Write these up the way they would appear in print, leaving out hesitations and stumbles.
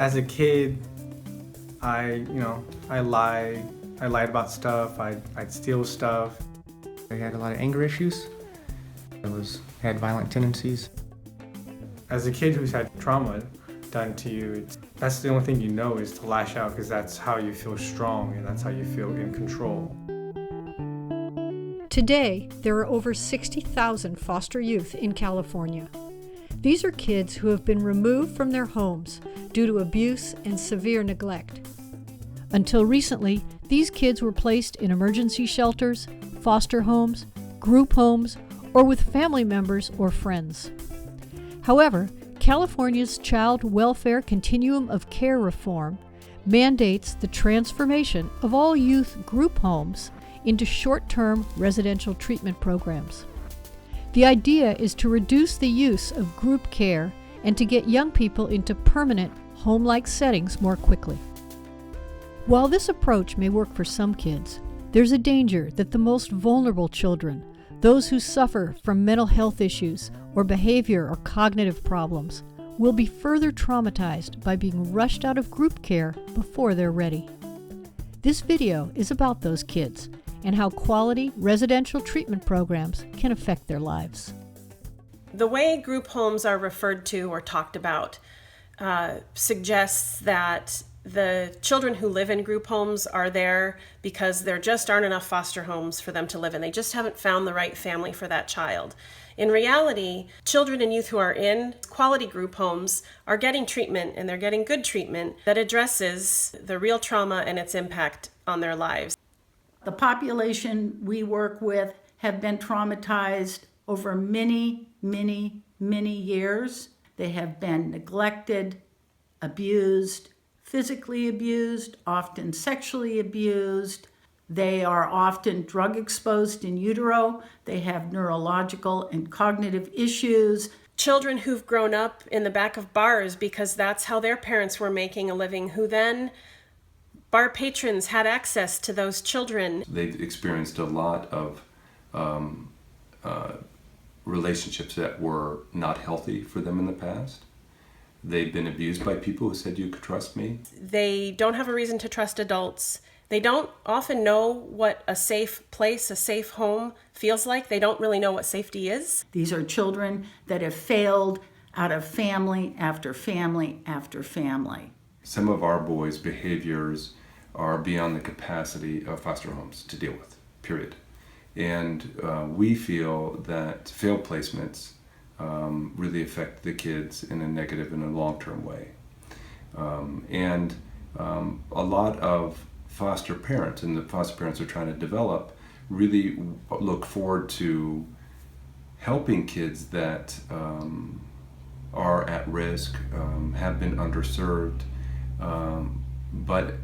As a kid, I lied about stuff, I'd steal stuff. I had a lot of anger issues. I had violent tendencies. As a kid who's had trauma done to you, that's the only thing you know is to lash out, because that's how you feel strong and that's how you feel in control. Today, there are over 60,000 foster youth in California. These are kids who have been removed from their homes due to abuse and severe neglect. Until recently, these kids were placed in emergency shelters, foster homes, group homes, or with family members or friends. However, California's Child Welfare Continuum of Care reform mandates the transformation of all youth group homes into short-term residential treatment programs. The idea is to reduce the use of group care and to get young people into permanent, home-like settings more quickly. While this approach may work for some kids, there's a danger that the most vulnerable children, those who suffer from mental health issues or behavior or cognitive problems, will be further traumatized by being rushed out of group care before they're ready. This video is about those kids and how quality residential treatment programs can affect their lives. The way group homes are referred to or talked about suggests that the children who live in group homes are there because there just aren't enough foster homes for them to live in. They just haven't found the right family for that child. In reality, children and youth who are in quality group homes are getting treatment, and they're getting good treatment that addresses the real trauma and its impact on their lives. The population we work with have been traumatized over many, many, many years. They have been neglected, abused, physically abused, often sexually abused. They are often drug exposed in utero. They have neurological and cognitive issues. Children who've grown up in the back of bars because that's how their parents were making a living, who then bar patrons had access to those children. They've experienced a lot of relationships that were not healthy for them in the past. They've been abused by people who said, "You could trust me." They don't have a reason to trust adults. They don't often know what a safe place, a safe home feels like. They don't really know what safety is. These are children that have failed out of family after family after family. Some of our boys' behaviors are beyond the capacity of foster homes to deal with, period. And we feel that failed placements really affect the kids in a negative and a long-term way. And a lot of foster parents, and the foster parents are trying to develop, really look forward to helping kids that are at risk, have been underserved, but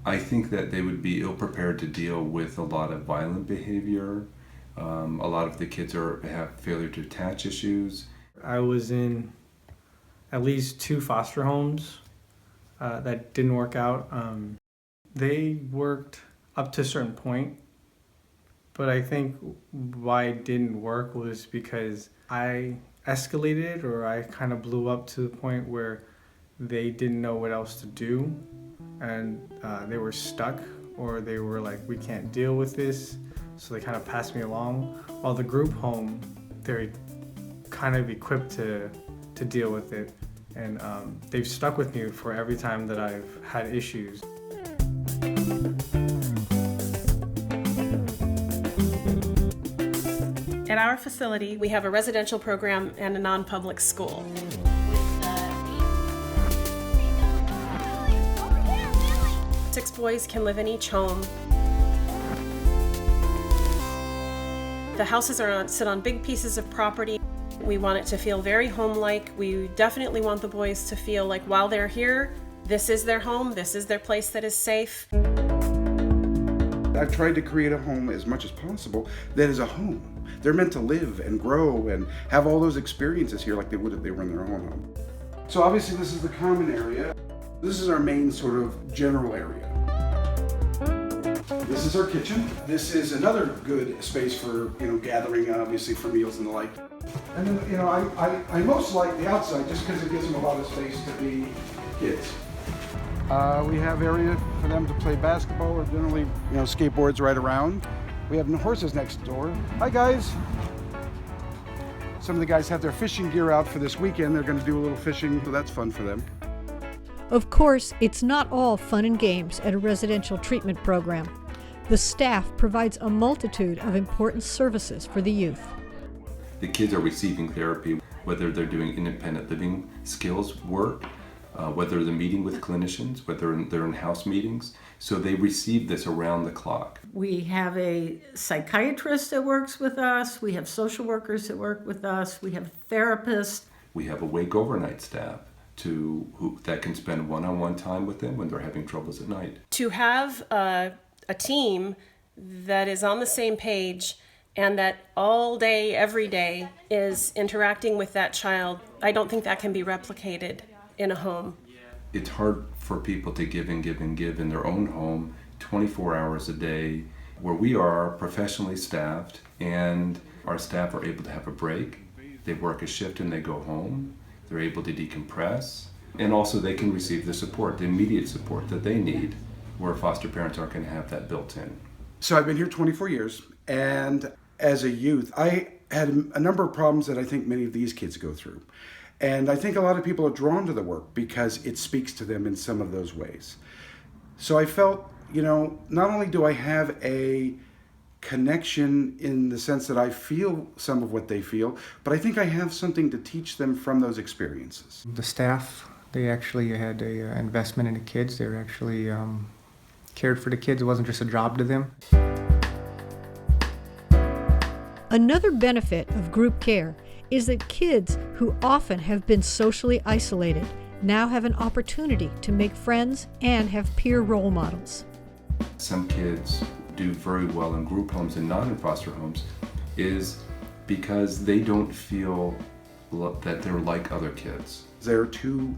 I think that they would be ill-prepared to deal with a lot of violent behavior. A lot of the kids have failure to attach issues. I was in at least 2 foster homes that didn't work out. They worked up to a certain point, but I think why it didn't work was because I escalated, or I kind of blew up to the point where they didn't know what else to do, and they were stuck, or they were like, "We can't deal with this," so they kind of passed me along. While the group home, they're kind of equipped to deal with it, and they've stuck with me for every time that I've had issues. At our facility, we have a residential program and a non-public school. 6 boys can live in each home. The houses sit on big pieces of property. We want it to feel very home-like. We definitely want the boys to feel like while they're here, this is their home, this is their place that is safe. I've tried to create a home as much as possible that is a home. They're meant to live and grow and have all those experiences here like they would if they were in their own home. So obviously this is the common area. This is our main sort of general area. This is our kitchen. This is another good space for, gathering, obviously, for meals and the like. And then, I most like the outside just because it gives them a lot of space to be kids. We have area for them to play basketball or generally, skateboards right around. We have horses next door. Hi, guys. Some of the guys have their fishing gear out for this weekend. They're going to do a little fishing, so that's fun for them. Of course, it's not all fun and games at a residential treatment program. The staff provides a multitude of important services for the youth. The kids are receiving therapy, whether they're doing independent living skills work, whether they're meeting with clinicians, whether they're in house meetings. So they receive this around the clock. We have a psychiatrist that works with us. We have social workers that work with us. We have therapists. We have a wake overnight staff that can spend one-on-one time with them when they're having troubles at night. To have a team that is on the same page and that all day, every day is interacting with that child, I don't think that can be replicated in a home. It's hard for people to give and give and give in their own home 24 hours a day, where we are professionally staffed and our staff are able to have a break. They work a shift and they go home. They're able to decompress, and also they can receive the support, the immediate support that they need, where foster parents aren't going to have that built in. So I've been here 24 years, and as a youth, I had a number of problems that I think many of these kids go through. And I think a lot of people are drawn to the work because it speaks to them in some of those ways. So I felt, not only do I have a connection in the sense that I feel some of what they feel, but I think I have something to teach them from those experiences. The staff, they actually had a investment in the kids. They were actually cared for the kids. It wasn't just a job to them. Another benefit of group care is that kids who often have been socially isolated now have an opportunity to make friends and have peer role models. Some kids do very well in group homes and not in foster homes is because they don't feel that they're like other kids. They're too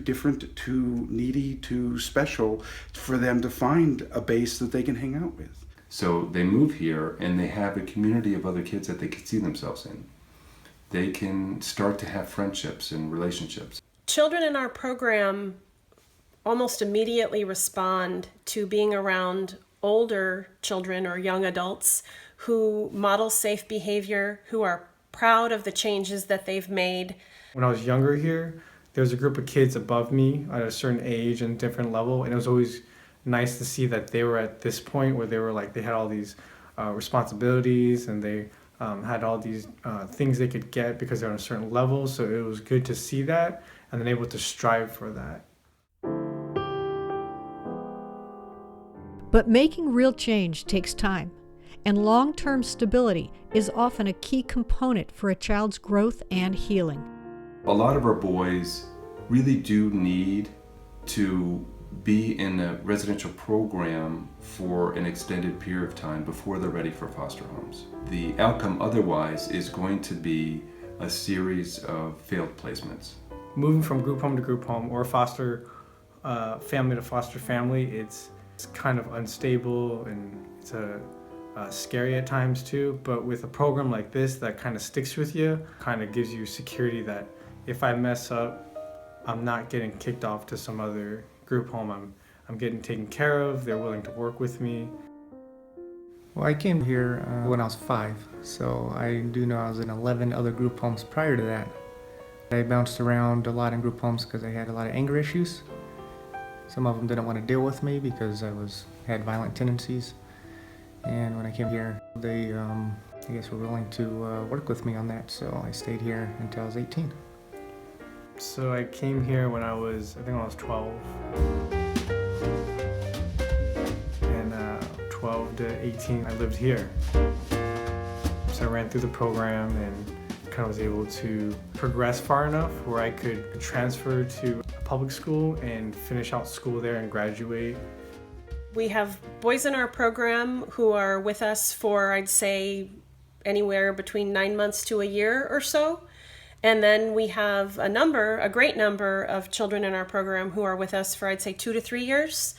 different, too needy, too special for them to find a base that they can hang out with. So they move here and they have a community of other kids that they can see themselves in. They can start to have friendships and relationships. Children in our program almost immediately respond to being around older children or young adults who model safe behavior, who are proud of the changes that they've made. When I was younger here, there was a group of kids above me at a certain age and different level, and it was always nice to see that they were at this point where they had all these responsibilities and they had all these things they could get because they're on a certain level. So it was good to see that and then able to strive for that. But making real change takes time, and long-term stability is often a key component for a child's growth and healing. A lot of our boys really do need to be in a residential program for an extended period of time before they're ready for foster homes. The outcome otherwise is going to be a series of failed placements. Moving from group home to group home or foster family to foster family, it's kind of unstable and it's scary at times too. But with a program like this that kind of sticks with you, kind of gives you security that if I mess up, I'm not getting kicked off to some other group home. I'm getting taken care of. They're willing to work with me. Well, I came here when I was 5, so I do know I was in 11 other group homes prior to that. I bounced around a lot in group homes because I had a lot of anger issues. Some of them didn't want to deal with me because I had violent tendencies. And when I came here, they, I guess, were willing to work with me on that, so I stayed here until I was 18. So I came here when I was 12. And 12 to 18, I lived here. So I ran through the program and kind of was able to progress far enough where I could transfer to a public school and finish out school there and graduate. We have boys in our program who are with us for, I'd say, anywhere between 9 months to a year or so. And then we have a great number of children in our program who are with us for, I'd say, 2 to 3 years.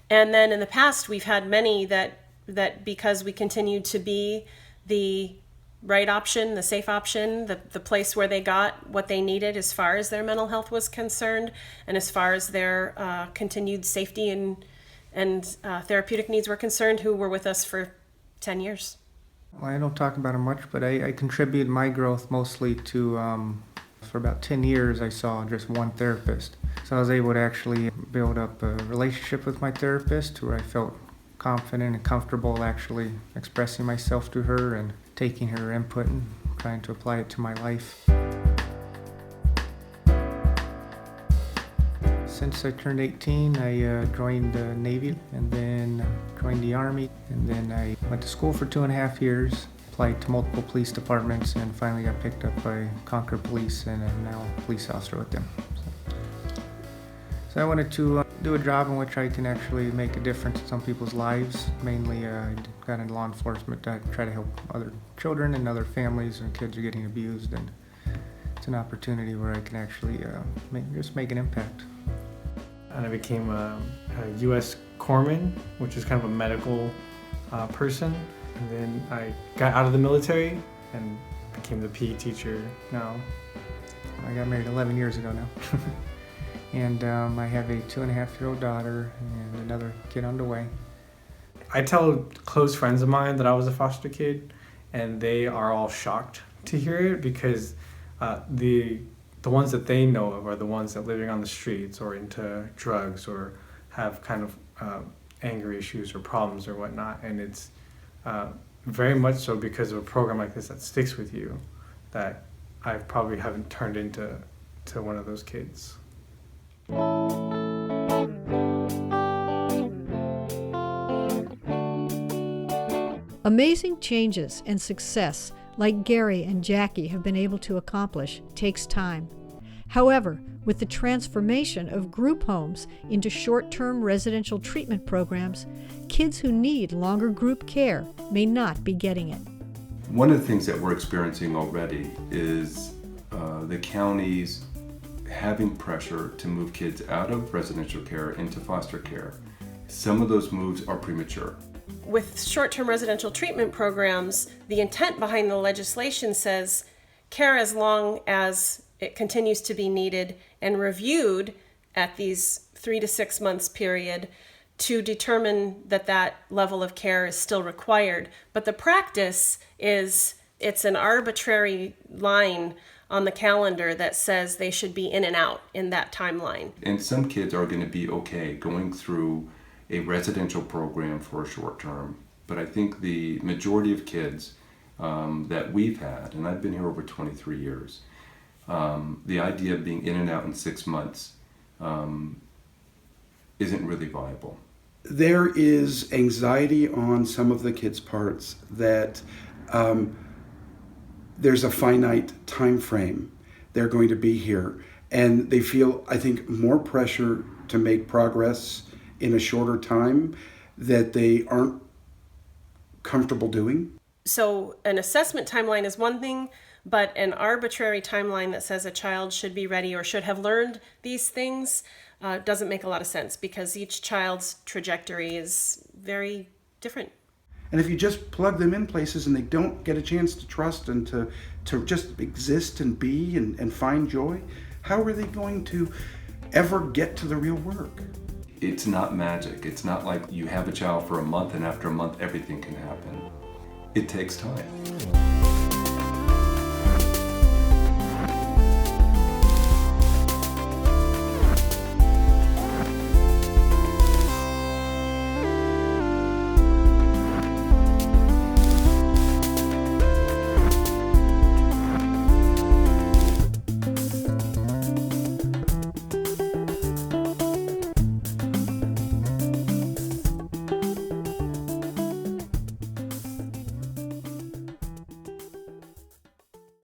And then in the past, we've had many that because we continue to be the right option, the safe option, the place where they got what they needed as far as their mental health was concerned and as far as their continued safety and therapeutic needs were concerned, who were with us for 10 years. Well, I don't talk about it much, but I contribute my growth mostly to, for about 10 years I saw just one therapist. So I was able to actually build up a relationship with my therapist where I felt confident and comfortable actually expressing myself to her and taking her input and trying to apply it to my life. Since I turned 18, I joined the Navy and then joined the Army. And then I went to school for 2.5 years, applied to multiple police departments, and finally got picked up by Concord Police and am now a police officer with them. So I wanted to do a job in which I can actually make a difference in some people's lives. Mainly, I got into law enforcement to try to help other children and other families and kids are getting abused. And it's an opportunity where I can actually just make an impact. And I became a U.S. corpsman, which is kind of a medical person. And then I got out of the military and became the PE teacher now. I got married 11 years ago now. And I have a 2.5-year-old daughter and another kid on the way. I tell close friends of mine that I was a foster kid, and they are all shocked to hear it because the ones that they know of are the ones that living on the streets or into drugs or have kind of anger issues or problems or whatnot. And it's very much so because of a program like this that sticks with you that I probably haven't turned into one of those kids. Amazing changes and success like Gary and Jackie have been able to accomplish takes time. However, with the transformation of group homes into short-term residential treatment programs, kids who need longer group care may not be getting it. One of the things that we're experiencing already is the counties having pressure to move kids out of residential care into foster care. Some of those moves are premature. With short-term residential treatment programs, the intent behind the legislation says care as long as it continues to be needed and reviewed at these 3 to 6 months period to determine that level of care is still required. But the practice is it's an arbitrary line on the calendar that says they should be in and out in that timeline. And some kids are going to be okay going through a residential program for a short term, but I think the majority of kids that we've had, and I've been here over 23 years, the idea of being in and out in 6 months isn't really viable. There is anxiety on some of the kids' parts that there's a finite time frame they're going to be here, and they feel, I think, more pressure to make progress in a shorter time that they aren't comfortable doing. So an assessment timeline is one thing, but an arbitrary timeline that says a child should be ready or should have learned these things doesn't make a lot of sense because each child's trajectory is very different. And if you just plug them in places and they don't get a chance to trust and to just exist and be and find joy, how are they going to ever get to the real work? It's not magic. It's not like you have a child for a month and after a month everything can happen. It takes time.